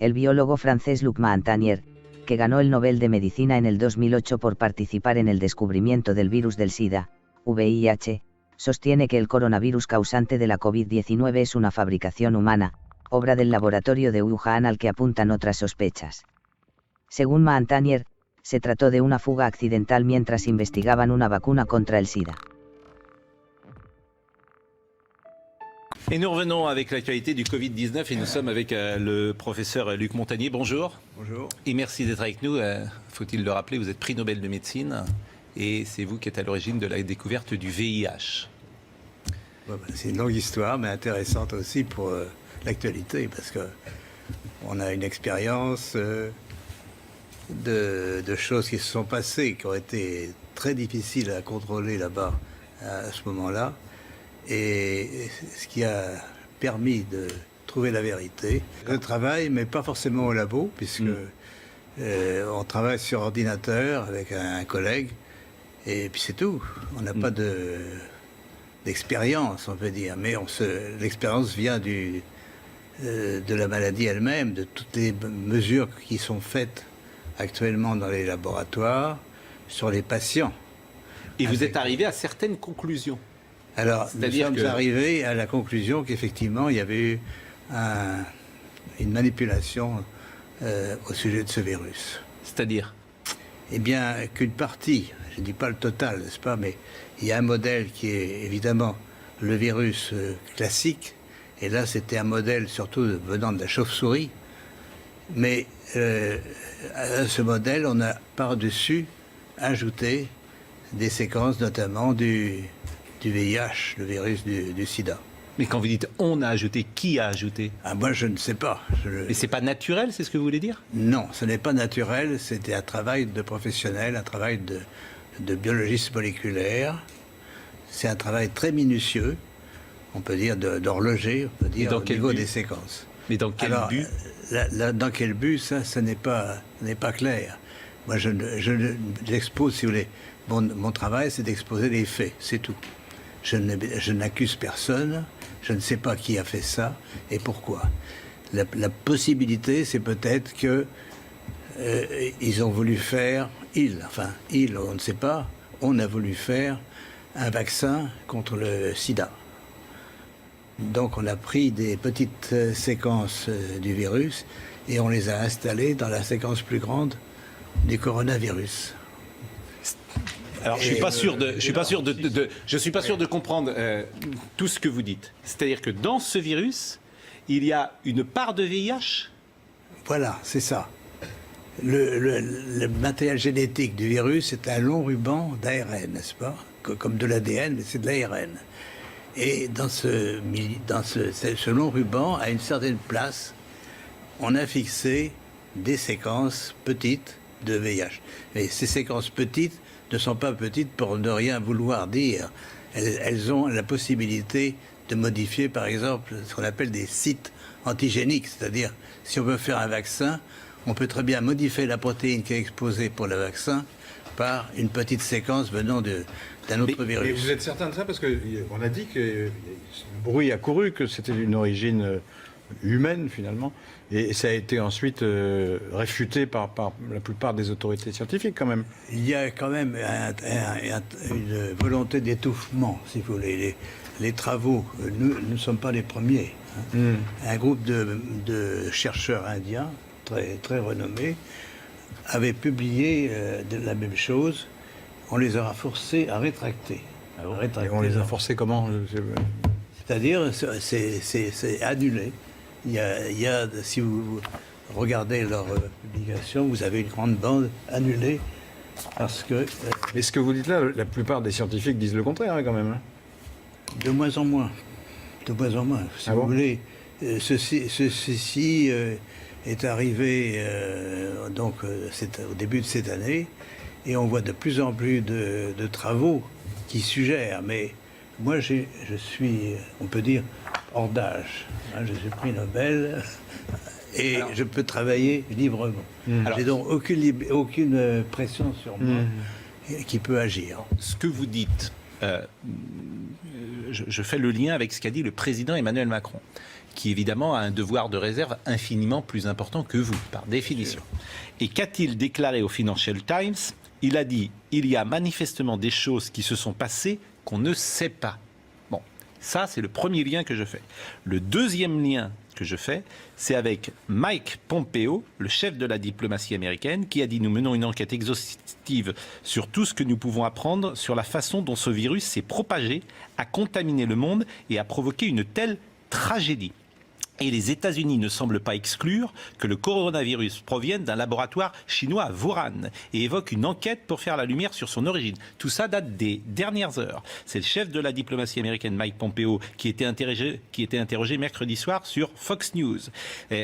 El biólogo francés Luc Montagnier, que ganó el Nobel de Medicina en el 2008 por participar en el descubrimiento del virus del SIDA, VIH, sostiene que el coronavirus causante de la COVID-19 es una fabricación humana, obra del laboratorio de Wuhan al que apuntan otras sospechas. Según Montagnier, se trató de una fuga accidental mientras investigaban una vacuna contra el SIDA. Et nous revenons avec l'actualité du Covid-19 et nous sommes avec le professeur Luc Montagnier. Bonjour. Bonjour. Et merci d'être avec nous. Faut-il le rappeler, vous êtes prix Nobel de médecine et c'est vous qui êtes à l'origine de la découverte du VIH. Bon, c'est une longue histoire, mais intéressante aussi pour l'actualité, parce qu'on a une expérience de choses qui se sont passées, qui ont été très difficiles à contrôler là-bas à ce moment-là, et ce qui a permis de trouver la vérité. Je travaille, mais pas forcément au labo, puisque on travaille sur ordinateur avec un collègue, et puis c'est tout. On n'a pas d'expérience, on peut dire, mais l'expérience vient de la maladie elle-même, de toutes les mesures qui sont faites actuellement dans les laboratoires sur les patients. Et vous êtes arrivé à certaines conclusions. Alors, nous sommes arrivés à la conclusion qu'effectivement, il y avait eu une manipulation au sujet de ce virus. C'est-à-dire? Eh bien, qu'une partie, je ne dis pas le total, n'est-ce pas, mais il y a un modèle qui est évidemment le virus classique, et là c'était un modèle surtout venant de la chauve-souris, mais à ce modèle on a par-dessus ajouté des séquences notamment du VIH, le virus du sida. Mais quand vous dites on a ajouté, qui a ajouté? Ah, moi je ne sais pas. Et c'est pas naturel, c'est ce que vous voulez dire? Non, ce n'est pas naturel, c'était un travail de professionnel, un travail de biologiste moléculaire. C'est un travail très minutieux, on peut dire d'horloger, on peut dire au niveau des séquences. Mais dans quel but? Dans quel but, ça n'est pas clair. Moi, j'expose, si vous voulez, mon travail, c'est d'exposer les faits, c'est tout. Je n'accuse personne, je ne sais pas qui a fait ça et pourquoi. La possibilité, c'est peut-être que ils ont voulu faire, on ne sait pas, on a voulu faire un vaccin contre le sida. Donc on a pris des petites séquences du virus et on les a installées dans la séquence plus grande du coronavirus. Alors je suis pas sûr de comprendre tout ce que vous dites. C'est-à-dire que dans ce virus, il y a une part de VIH? Voilà, c'est ça. Le matériel génétique du virus est un long ruban d'ARN, n'est-ce pas? Comme de l'ADN, mais c'est de l'ARN. Et dans ce long ruban, à une certaine place, on a fixé des séquences petites de VIH. Mais ces séquences petites ne sont pas petites pour ne rien vouloir dire. Elles ont la possibilité de modifier, par exemple, ce qu'on appelle des sites antigéniques. C'est-à-dire, si on veut faire un vaccin, on peut très bien modifier la protéine qui est exposée pour le vaccin par une petite séquence venant d'un autre virus. Mais vous êtes certain de ça? Parce qu'on a dit que le bruit a couru, que c'était d'une origine humaine finalement, et ça a été ensuite réfuté par la plupart des autorités scientifiques quand même. Il y a quand même une volonté d'étouffement, si vous voulez. Les travaux, nous ne sommes pas les premiers. Un groupe de chercheurs indiens, très, très renommés, avait publié la même chose. On les a forcés à rétracter. Et on les a forcés comment? C'est-à-dire, c'est annulé. Il y a, si vous regardez leur publication, vous avez une grande bande annulée parce que... Mais ce que vous dites là, la plupart des scientifiques disent le contraire quand même. De moins en moins. De moins en moins. Si vous voulez, ceci est arrivé au début de cette année, et on voit de plus en plus de travaux qui suggèrent, mais moi je suis, on peut dire, hors d'âge. Je suis prix Nobel et je peux travailler librement. J'ai donc aucune pression sur moi qui peut agir. Ce que vous dites, je fais le lien avec ce qu'a dit le président Emmanuel Macron, qui évidemment a un devoir de réserve infiniment plus important que vous, par définition. Et qu'a-t-il déclaré au Financial Times? Il a dit « Il y a manifestement des choses qui se sont passées qu'on ne sait pas ». Bon, ça c'est le premier lien que je fais. Le deuxième lien que je fais, c'est avec Mike Pompeo, le chef de la diplomatie américaine, qui a dit « Nous menons une enquête exhaustive sur tout ce que nous pouvons apprendre sur la façon dont ce virus s'est propagé, a contaminé le monde et a provoqué une telle tragédie. » Et les États-Unis ne semblent pas exclure que le coronavirus provienne d'un laboratoire chinois à Wuhan et évoque une enquête pour faire la lumière sur son origine. Tout ça date des dernières heures. C'est le chef de la diplomatie américaine, Mike Pompeo, qui était interrogé mercredi soir sur Fox News,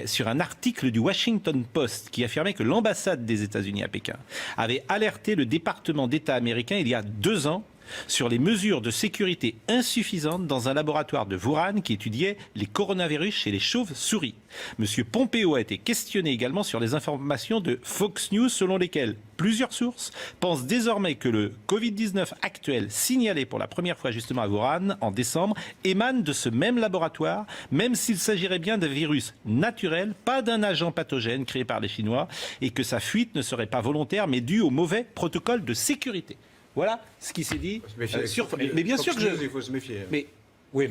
sur un article du Washington Post qui affirmait que l'ambassade des États-Unis à Pékin avait alerté le département d'État américain il y a 2 ans sur les mesures de sécurité insuffisantes dans un laboratoire de Wuhan qui étudiait les coronavirus chez les chauves-souris. Monsieur Pompeo a été questionné également sur les informations de Fox News selon lesquelles plusieurs sources pensent désormais que le Covid-19 actuel, signalé pour la première fois justement à Wuhan en décembre, émane de ce même laboratoire, même s'il s'agirait bien d'un virus naturel, pas d'un agent pathogène créé par les Chinois, et que sa fuite ne serait pas volontaire mais due au mauvais protocole de sécurité. Voilà ce qui s'est dit. Mais bien sûr que il faut se méfier. Mais oui,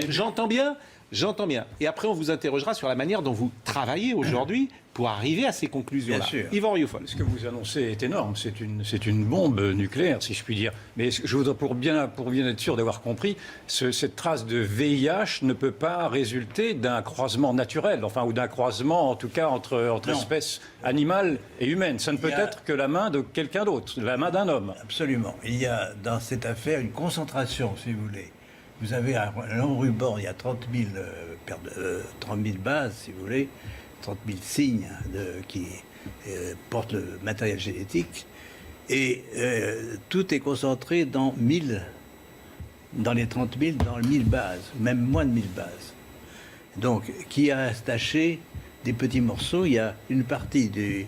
j'entends bien. Et après, on vous interrogera sur la manière dont vous travaillez aujourd'hui pour arriver à ces conclusions-là. Yvan Rioufol. Ce que vous annoncez est énorme. C'est une bombe nucléaire, si je puis dire. Mais je voudrais, pour bien être sûr d'avoir compris, cette trace de VIH ne peut pas résulter d'un croisement naturel, enfin, ou d'un croisement, en tout cas, entre espèces animales et humaines. Ça ne peut être que la main de quelqu'un d'autre, la main d'un homme. Absolument. Il y a dans cette affaire une concentration, si vous voulez. Vous avez un long ruban, il y a 30 000 bases, si vous voulez, 30 000 signes qui portent le matériel génétique, et tout est concentré dans les 30 000, dans 1000 bases, même moins de 1000 bases. Donc, qui a attaché des petits morceaux, il y a une partie de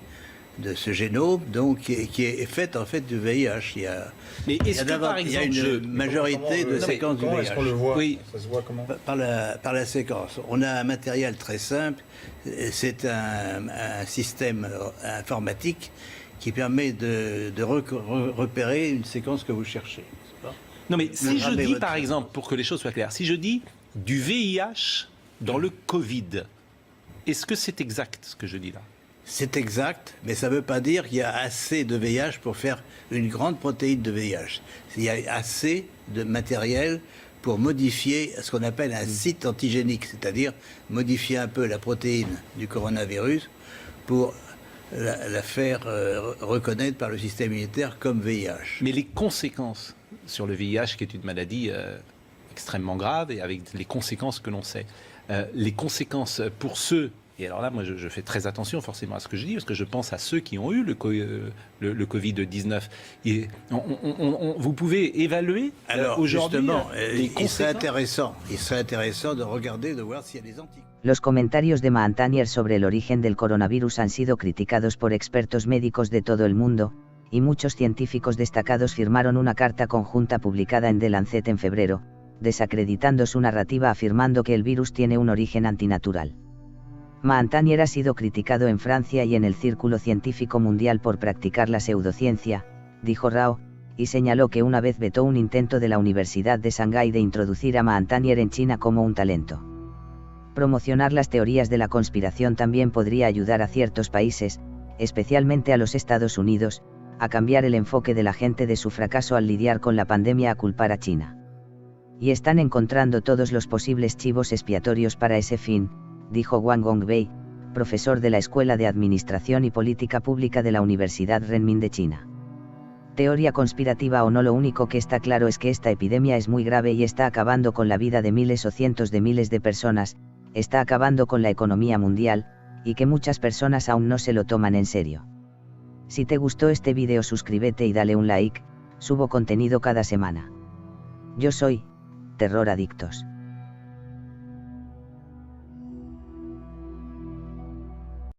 ce génome donc, qui est faite en fait du VIH. Mais est-ce que par exemple, il y a une majorité de séquences du VIH. Est-ce qu'on le voit? Oui. Ça se voit comment? Par la séquence. On a un matériel très simple. C'est un système informatique qui permet de repérer une séquence que vous cherchez. Non mais si je dis par exemple, pour que les choses soient claires, si je dis du VIH dans le Covid, est-ce que c'est exact ce que je dis là? C'est exact, mais ça ne veut pas dire qu'il y a assez de VIH pour faire une grande protéine de VIH. Il y a assez de matériel pour modifier ce qu'on appelle un site antigénique, c'est-à-dire modifier un peu la protéine du coronavirus pour la faire reconnaître par le système immunitaire comme VIH. Mais les conséquences sur le VIH, qui est une maladie extrêmement grave et avec les conséquences que l'on sait, les conséquences pour ceux... Et alors là, moi, je fais très attention forcément à ce que je dis, parce que je pense à ceux qui ont eu le Covid-19. Vous pouvez évaluer aujourd'hui les conséquences. Il serait intéressant de regarder, de voir s'il y a des anticorps. Los comentarios de Montagnier sobre el origen del coronavirus han sido criticados por expertos médicos de todo el mundo, y muchos científicos destacados firmaron una carta conjunta publicada en The Lancet en febrero, desacreditando su narrativa afirmando que el virus tiene un origen antinatural. Montagnier ha sido criticado en Francia y en el círculo científico mundial por practicar la pseudociencia, dijo Rao, y señaló que una vez vetó un intento de la Universidad de Shanghái de introducir a Montagnier en China como un talento. Promocionar las teorías de la conspiración también podría ayudar a ciertos países, especialmente a los Estados Unidos, a cambiar el enfoque de la gente de su fracaso al lidiar con la pandemia a culpar a China. Y están encontrando todos los posibles chivos expiatorios para ese fin, dijo Wang Gongbei, profesor de la Escuela de Administración y Política Pública de la Universidad Renmin de China. Teoría conspirativa o no, lo único que está claro es que esta epidemia es muy grave y está acabando con la vida de miles o cientos de miles de personas, está acabando con la economía mundial, y que muchas personas aún no se lo toman en serio. Si te gustó este vídeo, suscríbete y dale un like, subo contenido cada semana. Yo soy Terror Adictos.